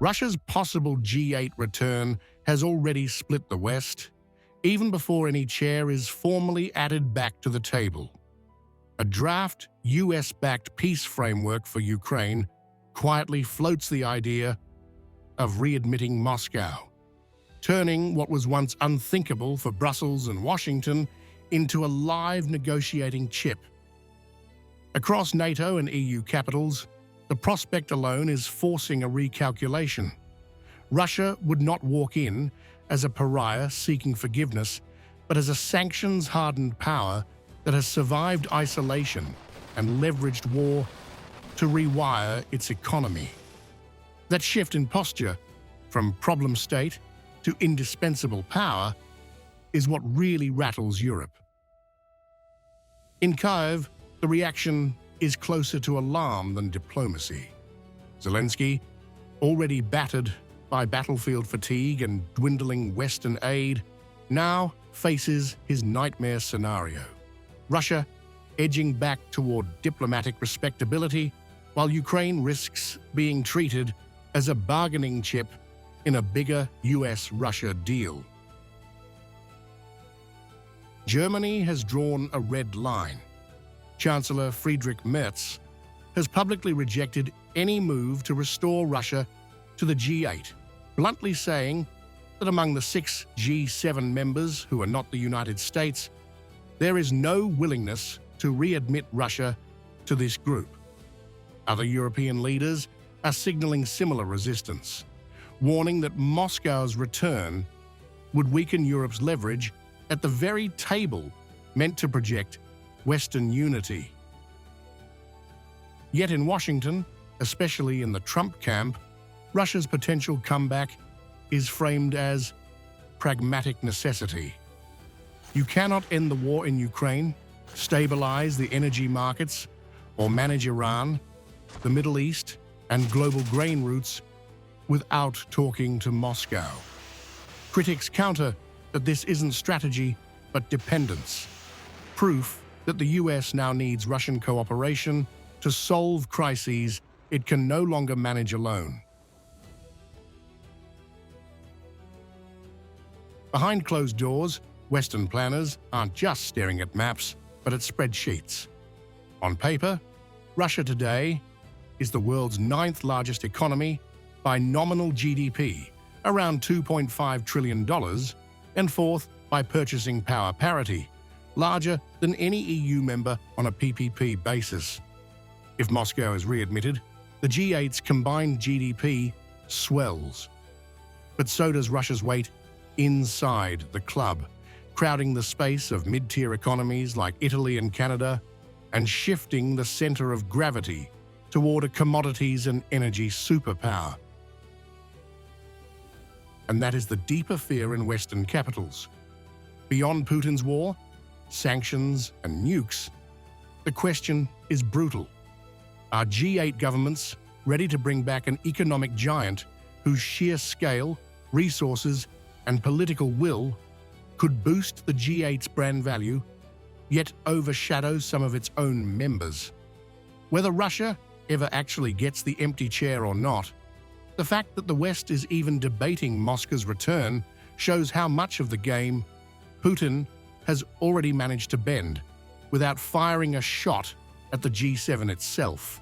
Russia's possible G8 return has already split the West, even before any chair is formally added back to the table. A draft US-backed peace framework for Ukraine quietly floats the idea of readmitting Moscow, turning what was once unthinkable for Brussels and Washington into a live negotiating chip. Across NATO and EU capitals, the prospect alone is forcing a recalculation. Russia would not walk in as a pariah seeking forgiveness, but as a sanctions-hardened power that has survived isolation and leveraged war to rewire its economy. That shift in posture from problem state to indispensable power is what really rattles Europe. In Kyiv, the reaction is closer to alarm than diplomacy. Zelensky, already battered by battlefield fatigue and dwindling Western aid, now faces his nightmare scenario. Russia edging back toward diplomatic respectability, while Ukraine risks being treated as a bargaining chip in a bigger US-Russia deal. Germany has drawn a red line. Chancellor Friedrich Merz has publicly rejected any move to restore Russia to the G8, bluntly saying that among the 6 G7 members who are not the United States, there is no willingness to readmit Russia to this group. Other European leaders are signaling similar resistance, warning that Moscow's return would weaken Europe's leverage at the very table meant to project Western unity. Yet in Washington, especially in the Trump camp, Russia's potential comeback is framed as pragmatic necessity. You cannot end the war in Ukraine, stabilize the energy markets, or manage Iran, the Middle East, and global grain routes without talking to Moscow. Critics counter that this isn't strategy, but dependence. Proof that the US now needs Russian cooperation to solve crises it can no longer manage alone. Behind closed doors, Western planners aren't just staring at maps, but at spreadsheets. On paper, Russia today is the world's 9th largest economy by nominal GDP, around $2.5 trillion, and 4th by purchasing power parity, larger than any EU member on a PPP basis. If Moscow is readmitted, the G8's combined GDP swells. But so does Russia's weight inside the club, crowding the space of mid-tier economies like Italy and Canada, and shifting the center of gravity toward a commodities and energy superpower. And that is the deeper fear in Western capitals. Beyond Putin's war, sanctions, and nukes, the question is brutal. Are G8 governments ready to bring back an economic giant whose sheer scale, resources, and political will could boost the G8's brand value, yet overshadow some of its own members? Whether Russia ever actually gets the empty chair or not, the fact that the West is even debating Moscow's return shows how much of the game Putin has already managed to bend without firing a shot at the G7 itself.